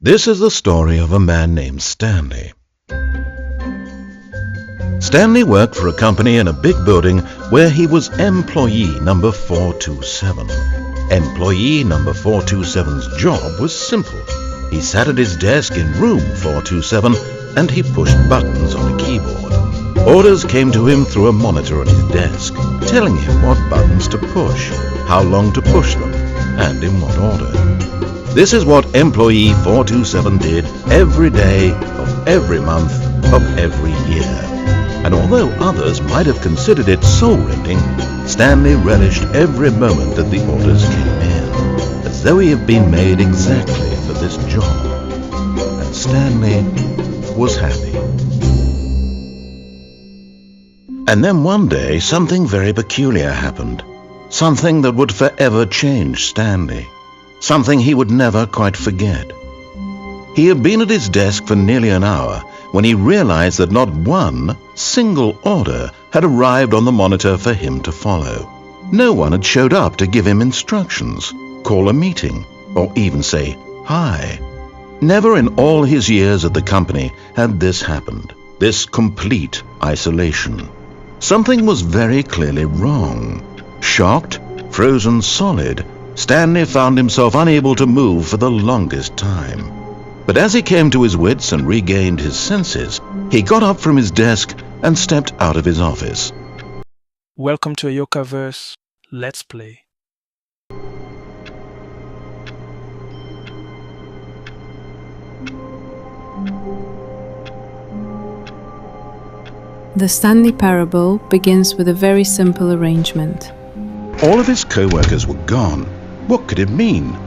This is the story of a man named Stanley. Stanley worked for a company in a big building where he was employee number 427. Employee number 427's job was simple. He sat at his desk in room 427 and he pushed buttons on a keyboard. Orders came to him through a monitor on his desk, telling him what buttons to push, how long to push them, and in what order. This is what employee 427 did every day of every month of every year. And although others might have considered it soul-rending, Stanley relished every moment that the orders came in, as though he had been made exactly for this job. And Stanley was happy. And then one day something very peculiar happened. Something that would forever change Stanley. Something he would never quite forget. He had been at his desk for nearly an hour when he realized that not one single order had arrived on the monitor for him to follow. No one had showed up to give him instructions, call a meeting, or even say hi. Never in all his years at the company had this happened, this complete isolation. Something was very clearly wrong. Shocked, frozen solid, Stanley found himself unable to move for the longest time. But as he came to his wits and regained his senses, he got up from his desk and stepped out of his office. Welcome to Ayokaverse. Let's play. The Stanley Parable begins with a very simple arrangement. All of his co-workers were gone. What could it mean?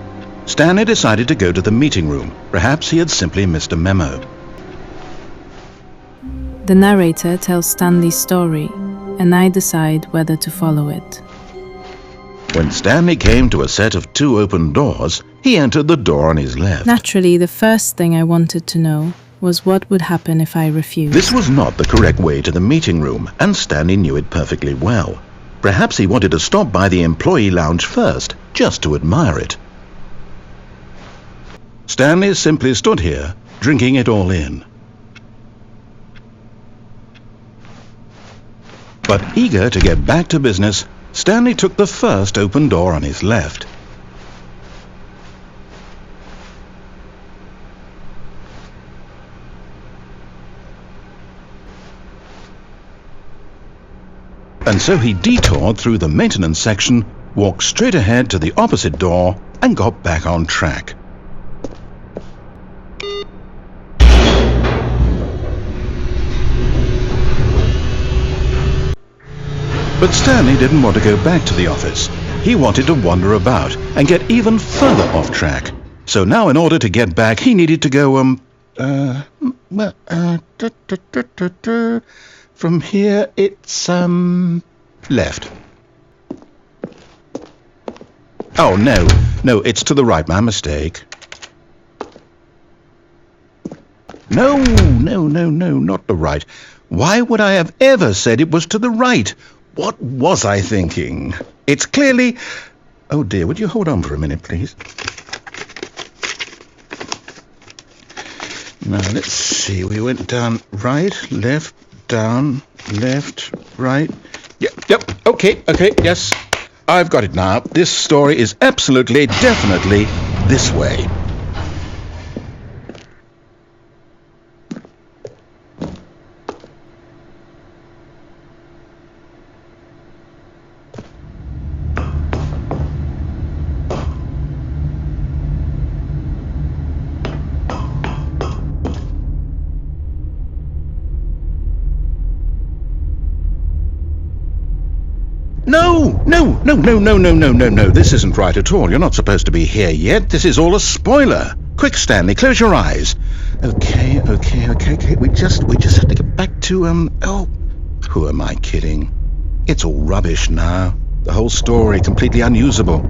Stanley decided to go to the meeting room. Perhaps he had simply missed a memo. The narrator tells Stanley's story, and I decide whether to follow it. When Stanley came to a set of 2 open doors, he entered the door on his left. Naturally, the first thing I wanted to know was what would happen if I refused. This was not the correct way to the meeting room, and Stanley knew it perfectly well. Perhaps he wanted to stop by the employee lounge first, just to admire it. Stanley simply stood here, drinking it all in. But eager to get back to business, Stanley took the first open door on his left. And so he detoured through the maintenance section, walked straight ahead to the opposite door, and got back on track. But Stanley didn't want to go back to the office. He wanted to wander about and get even further off track. So now in order to get back, he needed to go, from here it's, left. Oh, no, it's to the right, my mistake. No, not the right. Why would I have ever said it was to the right? What was I thinking? It's clearly... Oh dear, would you hold on for a minute, please? Now, let's see. We went down right, left, down, left, right. Yep, okay, yes. I've got it now. This story is absolutely, definitely this way. No, this isn't right at all. You're not supposed to be here yet. This is all a spoiler. Quick, Stanley, close your eyes. Okay. We just have to get back to, oh, who am I kidding? It's all rubbish now. The whole story completely unusable.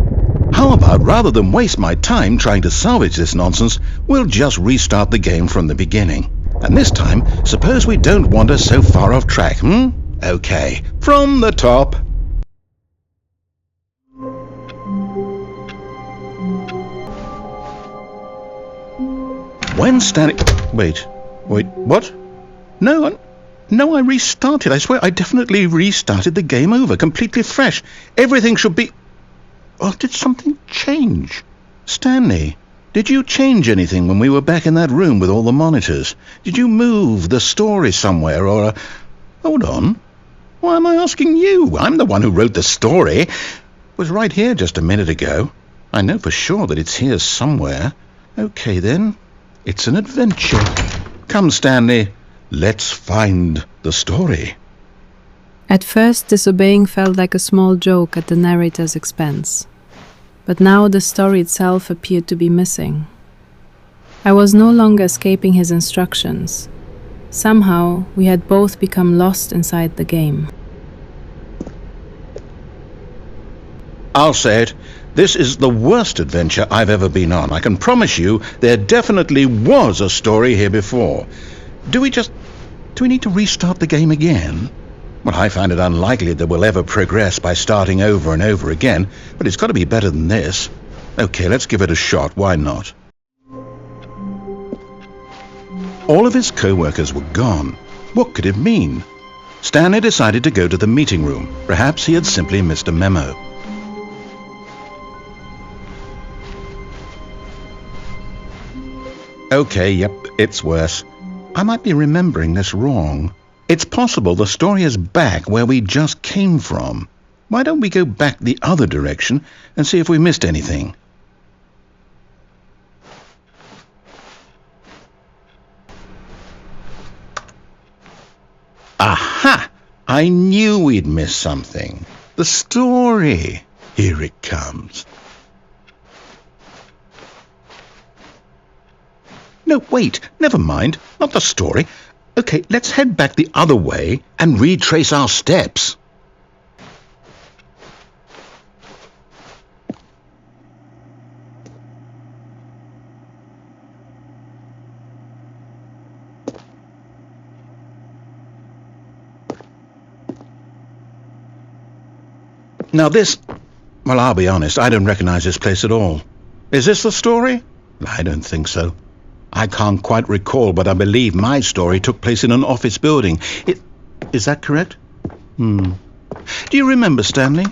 How about, rather than waste my time trying to salvage this nonsense, we'll just restart the game from the beginning. And this time, suppose we don't wander so far off track, Okay, from the top. When Stanley... Wait, what? No, I restarted. I swear I definitely restarted the game over, completely fresh. Everything should be... Oh, did something change? Stanley, did you change anything when we were back in that room with all the monitors? Did you move the story somewhere or... Hold on. Why am I asking you? I'm the one who wrote the story. It was right here just a minute ago. I know for sure that it's here somewhere. Okay, then. It's an adventure. Come, Stanley. Let's find the story. At first, disobeying felt like a small joke at the narrator's expense. But now the story itself appeared to be missing. I was no longer escaping his instructions. Somehow, we had both become lost inside the game. I'll say it. This is the worst adventure I've ever been on. I can promise you there definitely was a story here before. Do we need to restart the game again? Well, I find it unlikely that we'll ever progress by starting over and over again, but it's got to be better than this. Okay, let's give it a shot. Why not? All of his co-workers were gone. What could it mean? Stanley decided to go to the meeting room. Perhaps he had simply missed a memo. Okay, yep, it's worse. I might be remembering this wrong. It's possible the story is back where we just came from. Why don't we go back the other direction and see if we missed anything? Aha! I knew we'd missed something. The story. Here it comes. No, wait, never mind, not the story. Okay, let's head back the other way and retrace our steps. Now this... Well, I'll be honest, I don't recognize this place at all. Is this the story? I don't think so. I can't quite recall, but I believe my story took place in an office building. Is that correct? Do you remember, Stanley?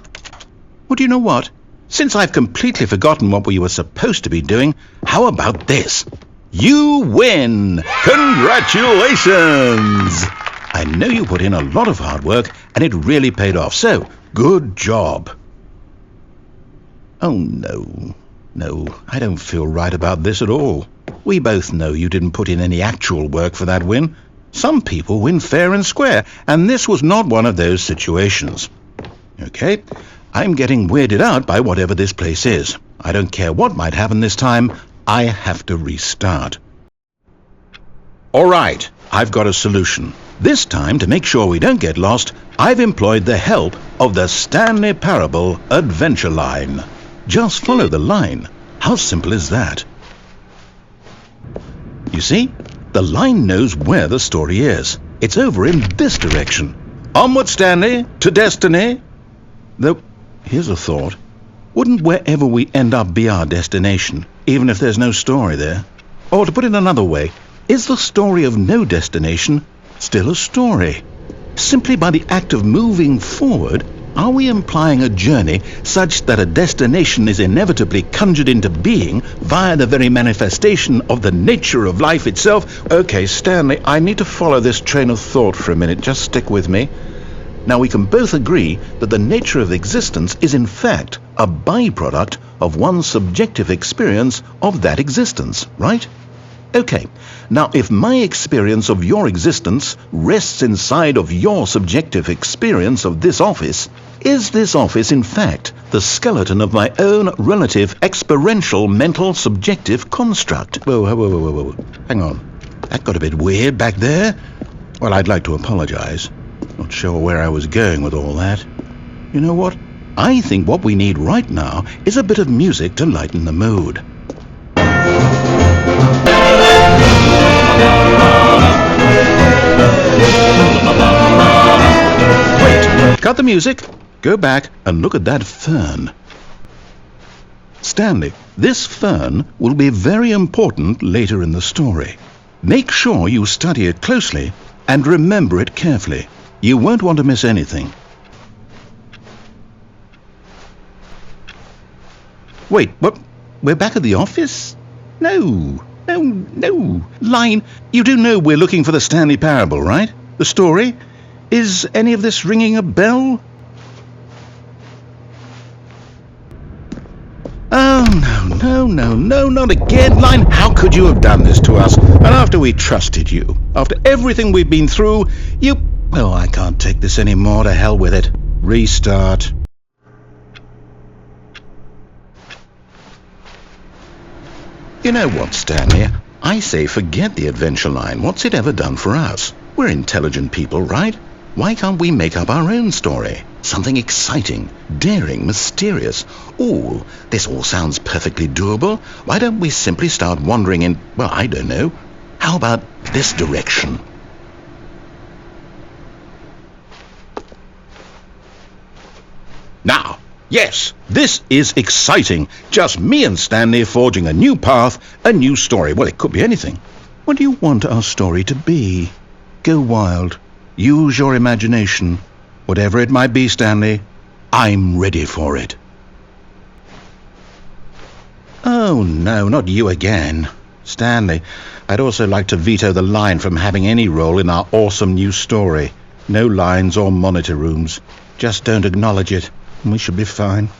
Well, do you know what? Since I've completely forgotten what we were supposed to be doing, how about this? You win! Congratulations! I know you put in a lot of hard work, and it really paid off, so good job. Oh, no. No, I don't feel right about this at all. We both know you didn't put in any actual work for that win. Some people win fair and square, and this was not one of those situations. Okay, I'm getting weirded out by whatever this place is. I don't care what might happen this time. I have to restart. All right, I've got a solution. This time, to make sure we don't get lost, I've employed the help of the Stanley Parable adventure line. Just follow the line. How simple is that? You see, the line knows where the story is. It's over in this direction. Onward, Stanley, to destiny. Though, here's a thought. Wouldn't wherever we end up be our destination, even if there's no story there? Or to put it another way, is the story of no destination still a story? Simply by the act of moving forward, are we implying a journey such that a destination is inevitably conjured into being via the very manifestation of the nature of life itself? Okay, Stanley, I need to follow this train of thought for a minute. Just stick with me. Now, we can both agree that the nature of existence is in fact a byproduct of one's subjective experience of that existence, right? Okay, now if my experience of your existence rests inside of your subjective experience of this office, is this office in fact the skeleton of my own relative experiential mental subjective construct? Whoa. Hang on. That got a bit weird back there. Well, I'd like to apologize. Not sure where I was going with all that. You know what? I think what we need right now is a bit of music to lighten the mood. Wait, cut the music. Go back and look at that fern. Stanley, This fern will be very important later in the story. Make sure you study it closely and remember it carefully. You won't want to miss anything. Wait, what? We're back at the office? No. Line, you do know we're looking for the Stanley Parable, right? The story? Is any of this ringing a bell? Oh, no, not again. Line, how could you have done this to us? And after we trusted you, after everything we've been through, you... Oh, I can't take this anymore. To hell with it. Restart. You know what, Stanley? I say forget the adventure line. What's it ever done for us? We're intelligent people, right? Why can't we make up our own story? Something exciting, daring, mysterious. Ooh, this all sounds perfectly doable. Why don't we simply start wandering in, well, I don't know. How about this direction? Now, yes, this is exciting. Just me and Stanley forging a new path, a new story. Well, it could be anything. What do you want our story to be? Go wild. Use your imagination. Whatever it might be, Stanley, I'm ready for it. Oh, no, not you again. Stanley, I'd also like to veto the line from having any role in our awesome new story. No lines or monitor rooms. Just don't acknowledge it, and we should be fine.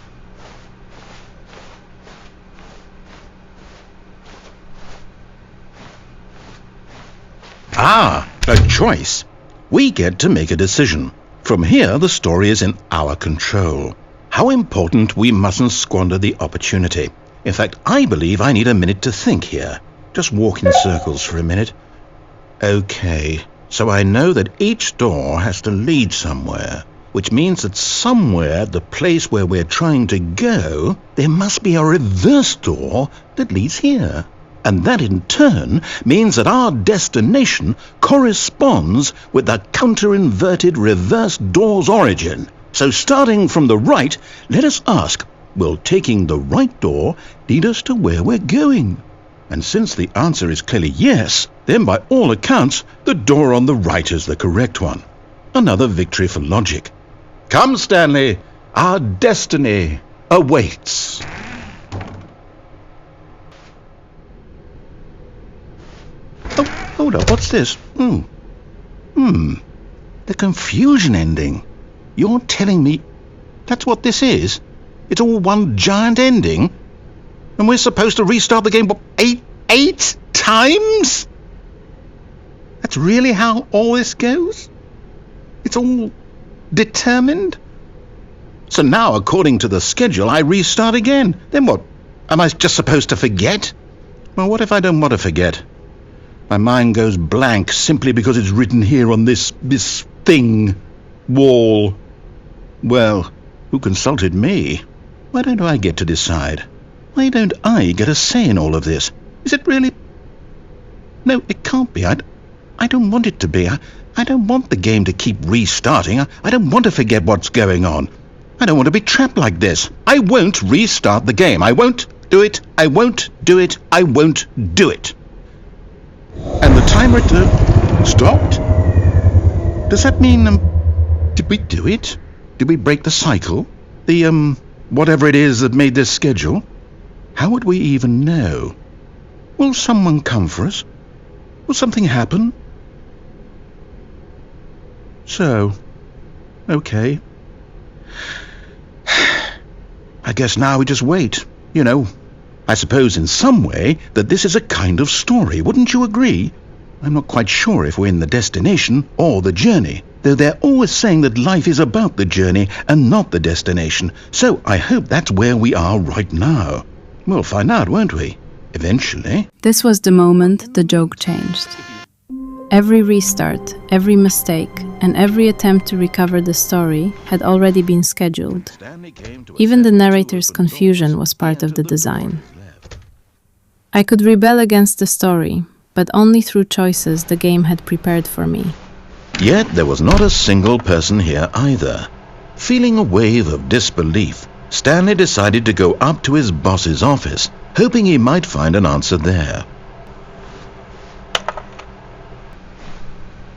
Ah, a choice. We get to make a decision. From here, the story is in our control. How important we mustn't squander the opportunity. In fact, I believe I need a minute to think here. Just walk in circles for a minute. Okay, so I know that each door has to lead somewhere, which means that somewhere, the place where we're trying to go, there must be a reverse door that leads here. And that in turn means that our destination corresponds with the counter-inverted reverse door's origin. So starting from the right, let us ask, will taking the right door lead us to where we're going? And since the answer is clearly yes, then by all accounts, the door on the right is the correct one. Another victory for logic. Come, Stanley, our destiny awaits. Oh, hold up, what's this? The confusion ending. You're telling me that's what this is? It's all one giant ending? And we're supposed to restart the game, what, eight times? That's really how all this goes? It's all determined? So now, according to the schedule, I restart again. Then what? Am I just supposed to forget? Well, what if I don't want to forget? My mind goes blank simply because it's written here on this thing, wall. Well, who consulted me? Why don't I get to decide? Why don't I get a say in all of this? Is it really? No, it can't be. I don't want it to be. I don't want the game to keep restarting. I don't want to forget what's going on. I don't want to be trapped like this. I won't restart the game. I won't do it. I won't do it. I won't do it. And the timer stopped? Does that mean, did we do it? Did we break the cycle? The, whatever it is that made this schedule? How would we even know? Will someone come for us? Will something happen? So, okay. I guess now we just wait, you know. I suppose in some way that this is a kind of story, wouldn't you agree? I'm not quite sure if we're in the destination or the journey, though they're always saying that life is about the journey and not the destination, so I hope that's where we are right now. We'll find out, won't we? Eventually. This was the moment the joke changed. Every restart, every mistake, and every attempt to recover the story had already been scheduled. Even the narrator's confusion was part of the design. I could rebel against the story, but only through choices the game had prepared for me. Yet there was not a single person here either. Feeling a wave of disbelief, Stanley decided to go up to his boss's office hoping he might find an answer there.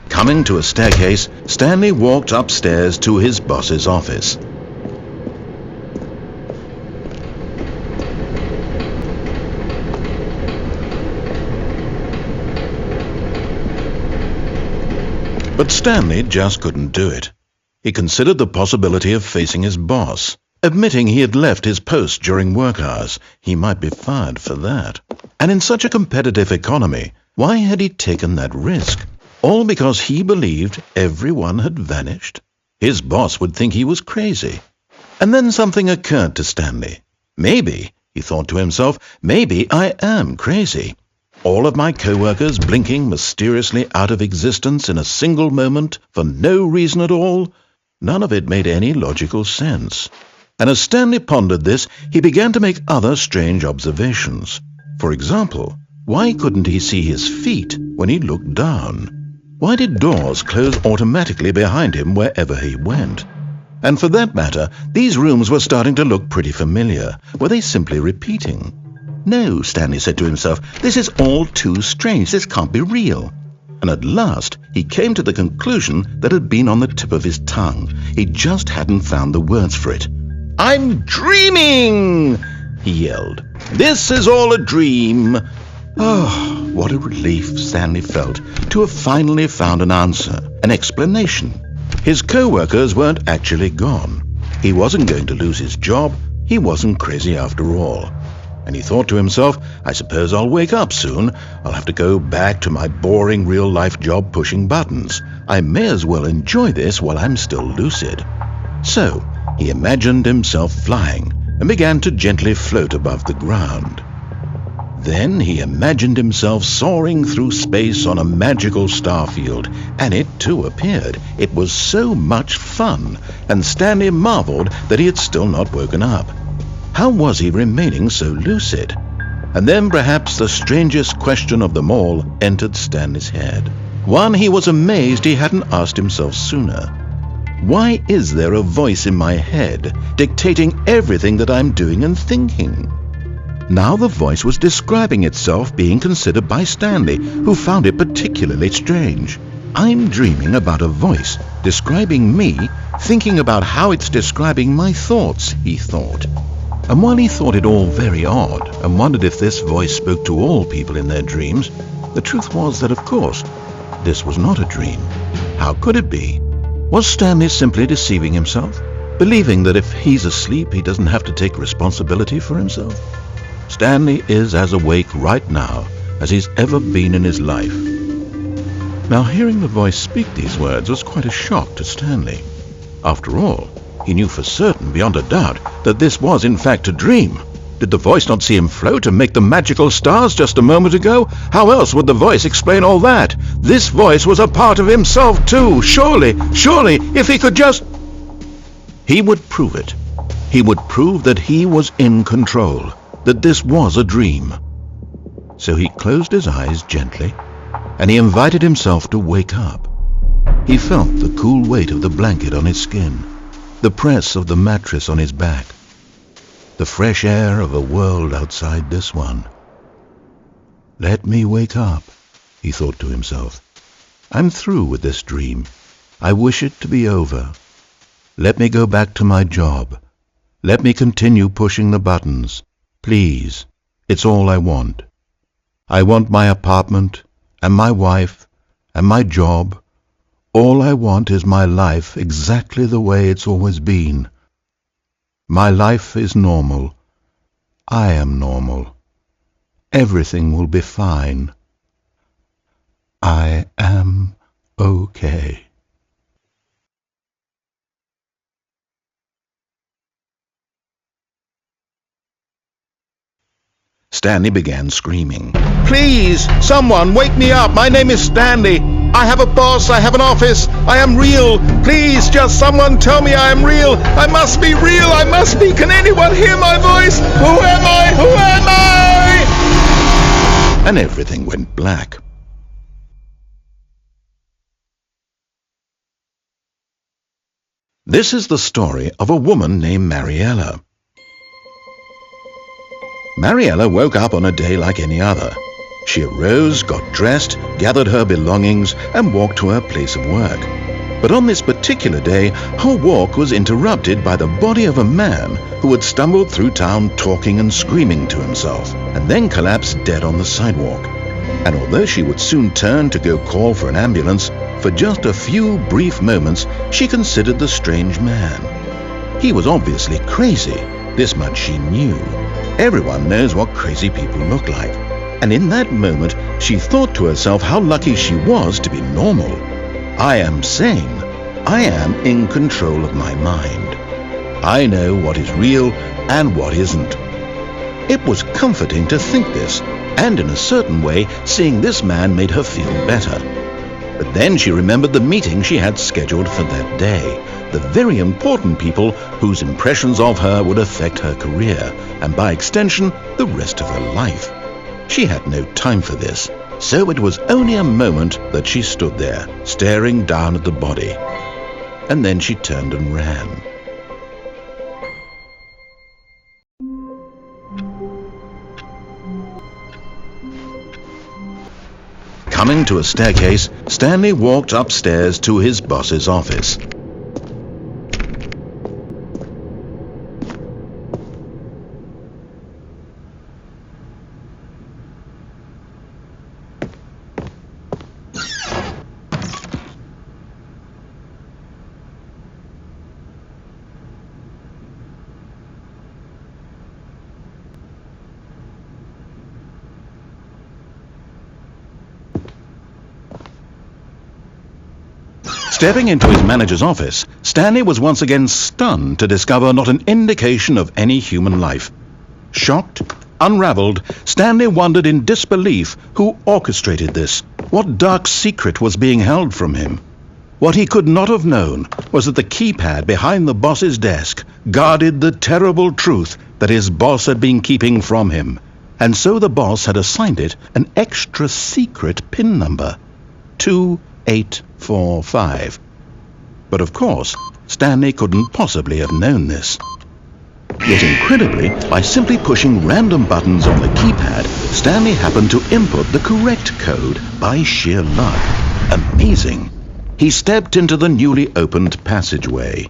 Coming to a staircase, Stanley walked upstairs to his boss's office. But Stanley just couldn't do it. He considered the possibility of facing his boss. Admitting he had left his post during work hours, he might be fired for that. And in such a competitive economy, why had he taken that risk? All because he believed everyone had vanished? His boss would think he was crazy. And then something occurred to Stanley. Maybe, he thought to himself, maybe I am crazy. All of my co-workers blinking mysteriously out of existence in a single moment for no reason at all? None of it made any logical sense. And as Stanley pondered this, he began to make other strange observations. For example, why couldn't he see his feet when he looked down? Why did doors close automatically behind him wherever he went? And for that matter, these rooms were starting to look pretty familiar. Were they simply repeating? No, Stanley said to himself, this is all too strange. This can't be real. And at last, he came to the conclusion that had been on the tip of his tongue. He just hadn't found the words for it. I'm dreaming, he yelled. This is all a dream. Oh, what a relief Stanley felt to have finally found an answer, an explanation. His co-workers weren't actually gone. He wasn't going to lose his job. He wasn't crazy after all. And he thought to himself, I suppose I'll wake up soon. I'll have to go back to my boring real-life job pushing buttons. I may as well enjoy this while I'm still lucid. So he imagined himself flying and began to gently float above the ground. Then he imagined himself soaring through space on a magical starfield, and it too appeared. It was so much fun, and Stanley marveled that he had still not woken up. How was he remaining so lucid? And then perhaps the strangest question of them all entered Stanley's head. One he was amazed he hadn't asked himself sooner. Why is there a voice in my head dictating everything that I'm doing and thinking? Now the voice was describing itself being considered by Stanley, who found it particularly strange. I'm dreaming about a voice describing me, thinking about how it's describing my thoughts, he thought. And while he thought it all very odd and wondered if this voice spoke to all people in their dreams, the truth was that, of course, this was not a dream. How could it be? Was Stanley simply deceiving himself, believing that if he's asleep he doesn't have to take responsibility for himself? Stanley is as awake right now as he's ever been in his life. Now, hearing the voice speak these words was quite a shock to Stanley. After all, he knew for certain, beyond a doubt, that this was in fact a dream. Did the voice not see him float and make the magical stars just a moment ago? How else would the voice explain all that? This voice was a part of himself too. Surely, if he could just... He would prove it. He would prove that he was in control, that this was a dream. So he closed his eyes gently, and he invited himself to wake up. He felt the cool weight of the blanket on his skin, the press of the mattress on his back, the fresh air of a world outside this one. Let me wake up, he thought to himself. I'm through with this dream. I wish it to be over. Let me go back to my job. Let me continue pushing the buttons. Please, it's all I want. I want my apartment, and my wife, and my job. All I want is my life exactly the way it's always been. My life is normal. I am normal. Everything will be fine. I am okay. Stanley began screaming. Please, someone, wake me up. My name is Stanley. I have a boss. I have an office. I am real. Please, just someone tell me I am real. I must be real. I must be. Can anyone hear my voice? Who am I? Who am I? And everything went black. This is the story of a woman named Mariella. Mariella woke up on a day like any other. She arose, got dressed, gathered her belongings, and walked to her place of work. But on this particular day, her walk was interrupted by the body of a man who had stumbled through town talking and screaming to himself, and then collapsed dead on the sidewalk. And although she would soon turn to go call for an ambulance, for just a few brief moments she considered the strange man. He was obviously crazy, this much she knew. Everyone knows what crazy people look like. And in that moment, she thought to herself how lucky she was to be normal. I am sane. I am in control of my mind. I know what is real and what isn't. It was comforting to think this, and in a certain way, seeing this man made her feel better. But then she remembered the meeting she had scheduled for that day, the very important people whose impressions of her would affect her career, and by extension, the rest of her life. She had no time for this, so it was only a moment that she stood there, staring down at the body. And then she turned and ran. Coming to a staircase, Stanley walked upstairs to his boss's office. Stepping into his manager's office, Stanley was once again stunned to discover not an indication of any human life. Shocked, unraveled, Stanley wondered in disbelief who orchestrated this, what dark secret was being held from him. What he could not have known was that the keypad behind the boss's desk guarded the terrible truth that his boss had been keeping from him, and so the boss had assigned it an extra secret PIN number, 2845. But of course, Stanley couldn't possibly have known this. Yet incredibly, by simply pushing random buttons on the keypad, Stanley happened to input the correct code by sheer luck. Amazing! He stepped into the newly opened passageway.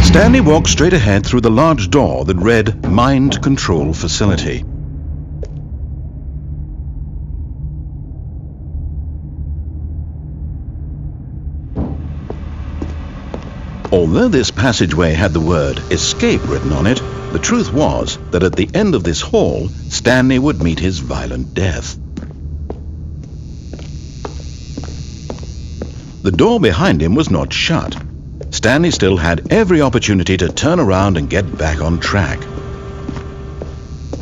Stanley walked straight ahead through the large door that read Mind Control Facility. Although this passageway had the word Escape written on it, the truth was that at the end of this hall, Stanley would meet his violent death. The door behind him was not shut. Stanley still had every opportunity to turn around and get back on track.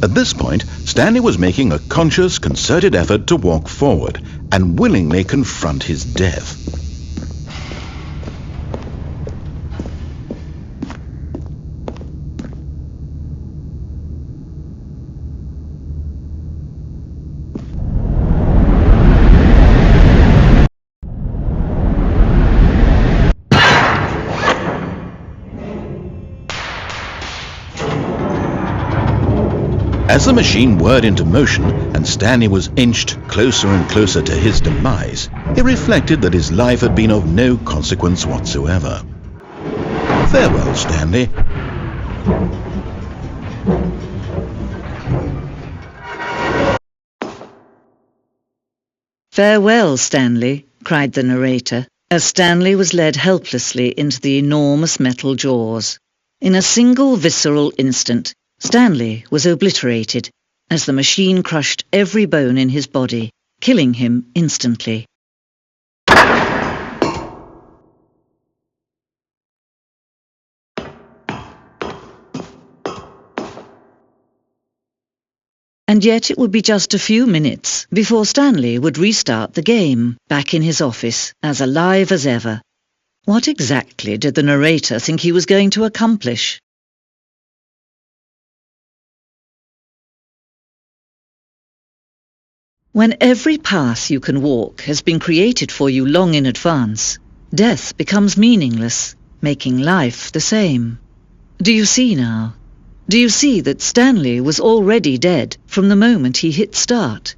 At this point, Stanley was making a conscious, concerted effort to walk forward and willingly confront his death. As the machine whirred into motion and Stanley was inched closer and closer to his demise, he reflected that his life had been of no consequence whatsoever. Farewell, Stanley. "Farewell, Stanley," cried the narrator, as Stanley was led helplessly into the enormous metal jaws. In a single visceral instant, Stanley was obliterated as the machine crushed every bone in his body, killing him instantly. And yet it would be just a few minutes before Stanley would restart the game, back in his office, as alive as ever. What exactly did the narrator think he was going to accomplish? When every path you can walk has been created for you long in advance, death becomes meaningless, making life the same. Do you see now? Do you see that Stanley was already dead from the moment he hit start?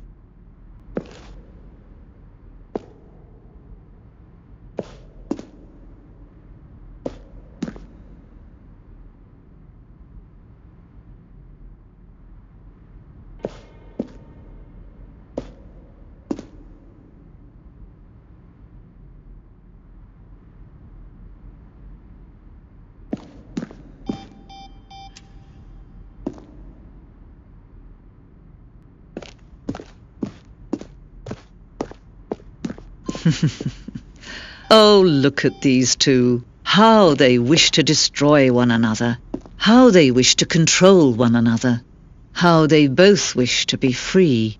Oh, look at these two. How they wish to destroy one another. How they wish to control one another. How they both wish to be free.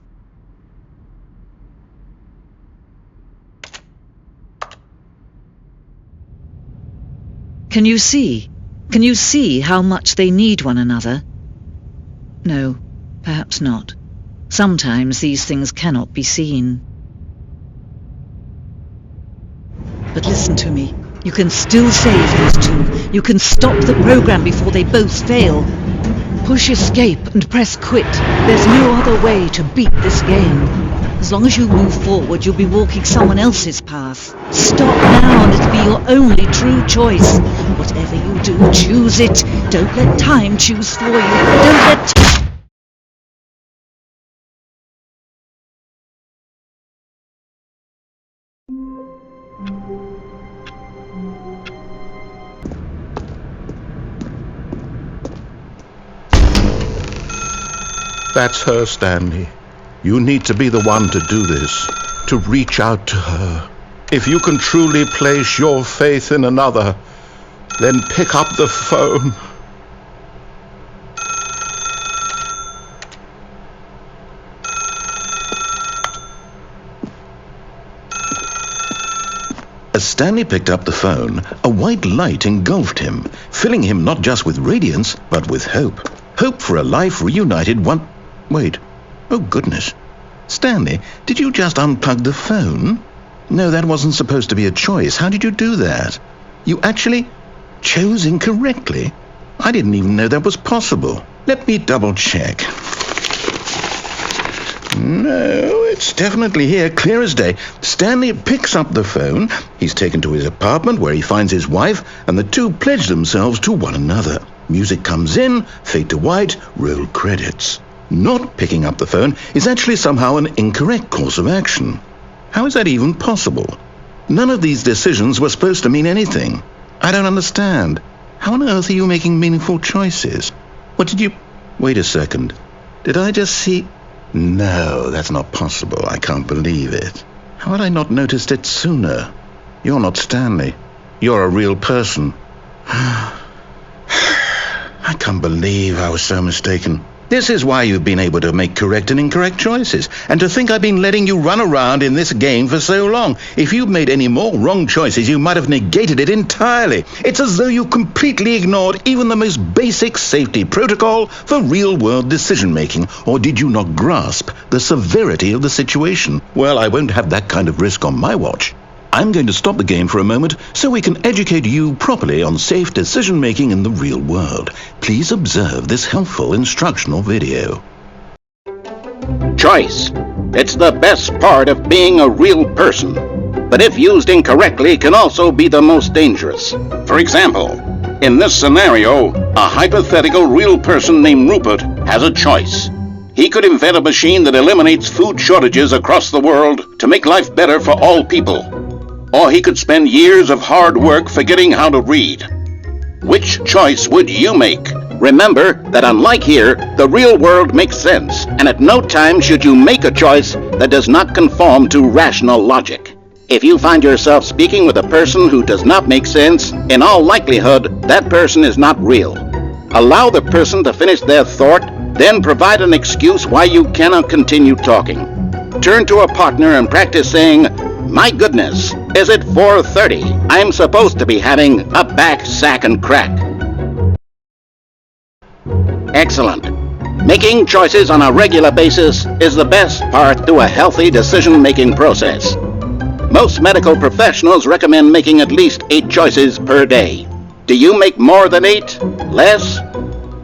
Can you see? Can you see how much they need one another? No, perhaps not. Sometimes these things cannot be seen. But listen to me. You can still save these two. You can stop the program before they both fail. Push escape and press quit. There's no other way to beat this game. As long as you move forward, you'll be walking someone else's path. Stop now and it'll be your only true choice. Whatever you do, choose it. Don't let time choose for you. Don't let... That's her, Stanley. You need to be the one to do this, to reach out to her. If you can truly place your faith in another, then pick up the phone. As Stanley picked up the phone, a white light engulfed him, filling him not just with radiance, but with hope. Hope for a life reunited one... Wait. Oh, goodness. Stanley, did you just unplug the phone? No, that wasn't supposed to be a choice. How did you do that? You actually chose incorrectly? I didn't even know that was possible. Let me double-check. No, it's definitely here, clear as day. Stanley picks up the phone. He's taken to his apartment where he finds his wife, and the two pledge themselves to one another. Music comes in, fade to white, roll credits. Not picking up the phone is actually somehow an incorrect course of action. How is that even possible? None of these decisions were supposed to mean anything. I don't understand. How on earth are you making meaningful choices? What did you... Wait a second. Did I just see... No, that's not possible. I can't believe it. How had I not noticed it sooner? You're not Stanley. You're a real person. I can't believe I was so mistaken. This is why you've been able to make correct and incorrect choices. And to think I've been letting you run around in this game for so long. If you'd made any more wrong choices, you might have negated it entirely. It's as though you completely ignored even the most basic safety protocol for real-world decision-making. Or did you not grasp the severity of the situation? Well, I won't have that kind of risk on my watch. I'm going to stop the game for a moment so we can educate you properly on safe decision-making in the real world. Please observe this helpful instructional video. Choice. It's the best part of being a real person, but if used incorrectly can also be the most dangerous. For example, in this scenario, a hypothetical real person named Rupert has a choice. He could invent a machine that eliminates food shortages across the world to make life better for all people. Or he could spend years of hard work forgetting how to read. Which choice would you make? Remember that unlike here, the real world makes sense, and at no time should you make a choice that does not conform to rational logic. If you find yourself speaking with a person who does not make sense, in all likelihood, that person is not real. Allow the person to finish their thought Then provide an excuse why you cannot continue talking. Turn to a partner and practice saying, "My goodness, is it 4:30? I'm supposed to be having a back, sack, and crack." Excellent. Making choices on a regular basis is the best part to a healthy decision-making process. Most medical professionals recommend making at least 8 choices per day. Do you make more than 8? Less?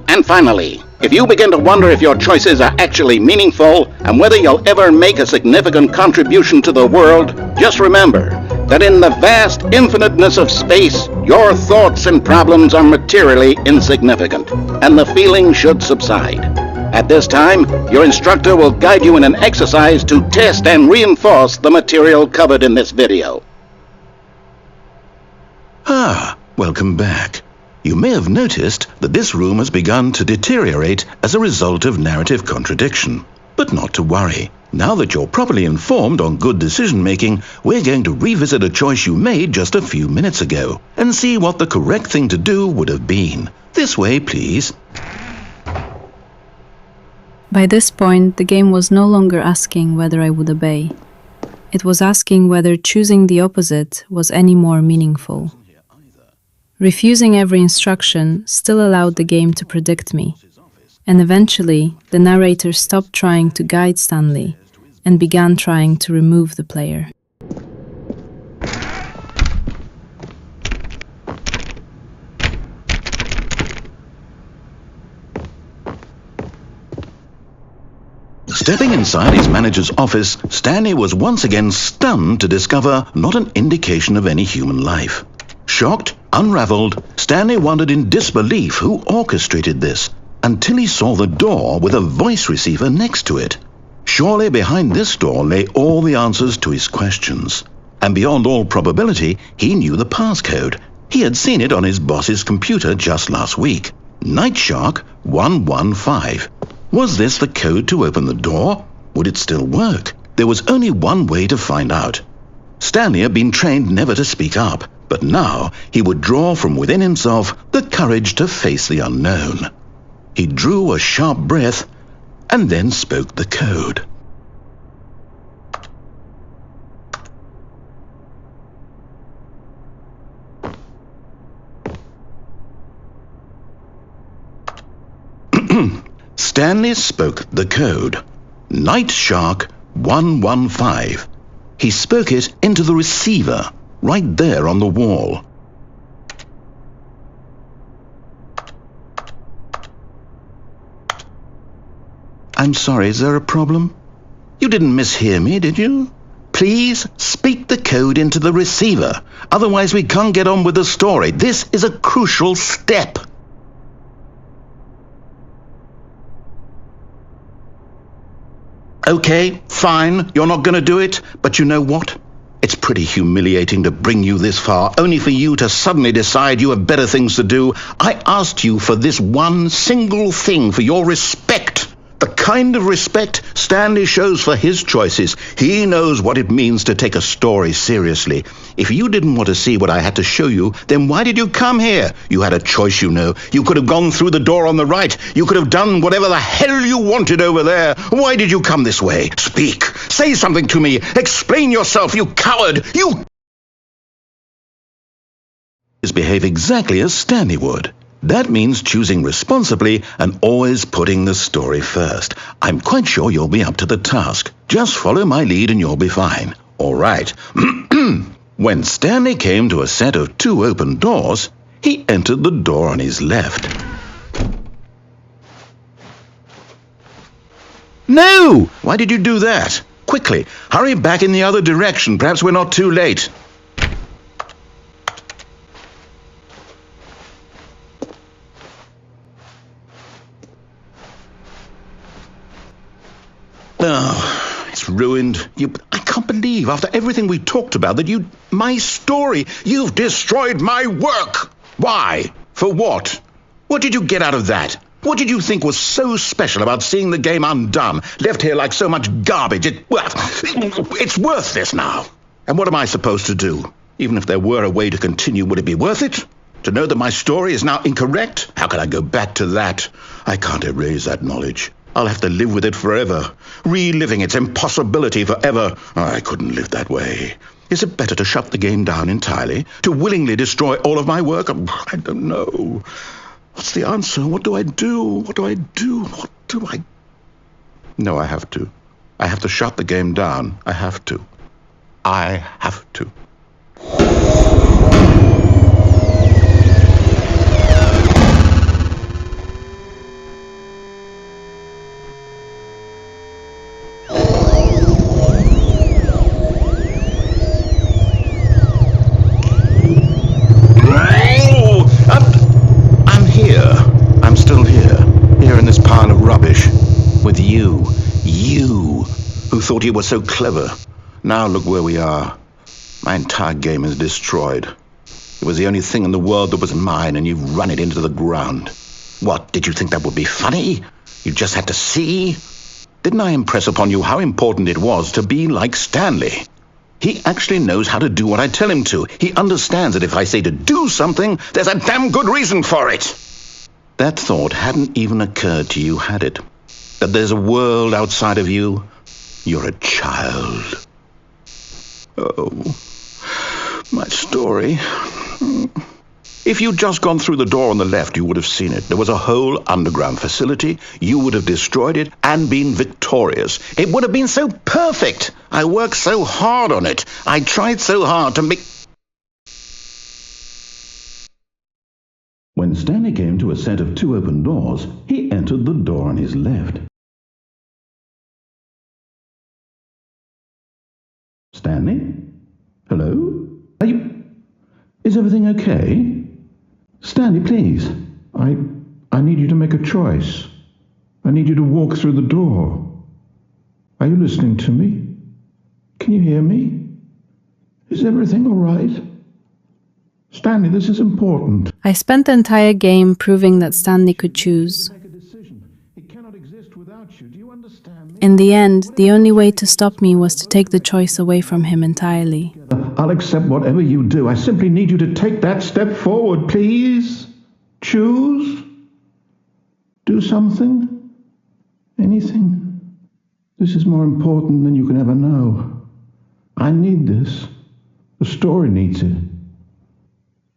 And finally, if you begin to wonder if your choices are actually meaningful and whether you'll ever make a significant contribution to the world, just remember that in the vast infiniteness of space, your thoughts and problems are materially insignificant, and the feeling should subside. At this time, your instructor will guide you in an exercise to test and reinforce the material covered in this video. Welcome back. You may have noticed that this room has begun to deteriorate as a result of narrative contradiction. But not to worry. Now that you're properly informed on good decision-making, we're going to revisit a choice you made just a few minutes ago and see what the correct thing to do would have been. This way, please. By this point, the game was no longer asking whether I would obey. It was asking whether choosing the opposite was any more meaningful. Refusing every instruction still allowed the game to predict me, and eventually the narrator stopped trying to guide Stanley and began trying to remove the player. Stepping inside his manager's office, Stanley was once again stunned to discover not an indication of any human life. Shocked, unraveled, Stanley wondered in disbelief who orchestrated this, until he saw the door with a voice receiver next to it. Surely behind this door lay all the answers to his questions. And beyond all probability, he knew the passcode. He had seen it on his boss's computer just last week. Nightshark 115. Was this the code to open the door? Would it still work? There was only one way to find out. Stanley had been trained never to speak up, but now he would draw from within himself the courage to face the unknown. He drew a sharp breath and then spoke the code. Stanley spoke the code. Nightshark 115. He spoke it into the receiver, right there on the wall. I'm sorry, is there a problem? You didn't mishear me, did you? Please speak the code into the receiver. Otherwise we can't get on with the story. This is a crucial step. Okay, fine, you're not going to do it, but you know what? It's pretty humiliating to bring you this far, only for you to suddenly decide you have better things to do. I asked you for this one single thing, for your respect. The kind of respect Stanley shows for his choices. He knows what it means to take a story seriously. If you didn't want to see what I had to show you, then why did you come here? You had a choice, you know. You could have gone through the door on the right. You could have done whatever the hell you wanted over there. Why did you come this way? Speak. Say something to me. Explain yourself, you coward. You behave exactly as Stanley would. That means choosing responsibly and always putting the story first. I'm quite sure you'll be up to the task. Just follow my lead and you'll be fine. All right. When Stanley came to a set of 2 open doors, he entered the door on his left. No! Why did you do that? Quickly, hurry back in the other direction. Perhaps we're not too late. Oh, it's ruined. I can't believe, after everything we talked about, that my story, you've destroyed my work. Why? For what? What did you get out of that? What did you think was so special about seeing the game undone, left here like so much garbage? It's worthless now. And what am I supposed to do? Even if there were a way to continue, would it be worth it? To know that my story is now incorrect? How can I go back to that? I can't erase that knowledge. I'll have to live with it forever, reliving its impossibility forever. I couldn't live that way. Is it better to shut the game down entirely? To willingly destroy all of my work? I don't know. What's the answer? What do I do? What do I do? What do I... No, I have to. I have to shut the game down. I have to. I have to. I'm here. I'm still here. Here in this pile of rubbish. With you. You, who thought you were so clever. Now look where we are. My entire game is destroyed. It was the only thing in the world that was mine, and you've run it into the ground. What, did you think that would be funny? You just had to see? Didn't I impress upon you how important it was to be like Stanley? He actually knows how to do what I tell him to. He understands that if I say to do something, there's a damn good reason for it. That thought hadn't even occurred to you, had it? That there's a world outside of you? You're a child. Oh, my story. If you'd just gone through the door on the left, you would have seen it. There was a whole underground facility. You would have destroyed it and been victorious. It would have been so perfect. I worked so hard on it. I tried so hard to make... When Stanley came to a set of 2 open doors, he entered the door on his left. Stanley? Hello? Are you... Is everything okay? Stanley, please. I need you to make a choice. I need you to walk through the door. Are you listening to me? Can you hear me? Is everything all right? Stanley, this is important. I spent the entire game proving that Stanley could choose. Make a decision. It cannot exist without you. Do you understand me? In the end, the only way to stop me was to take the choice away from him entirely. I'll accept whatever you do. I simply need you to take that step forward, please. Choose. Do something. Anything. This is more important than you can ever know. I need this. The story needs it.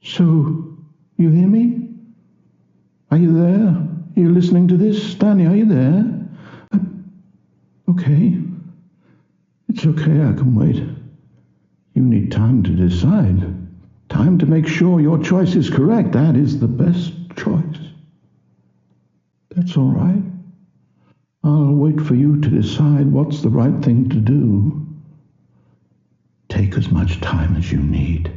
So, you hear me? Are you there? Are you listening to this? Stanley, are you there? Okay. It's okay, I can wait. You need time to decide. Time to make sure your choice is correct. That is the best choice. That's all right. I'll wait for you to decide what's the right thing to do. Take as much time as you need.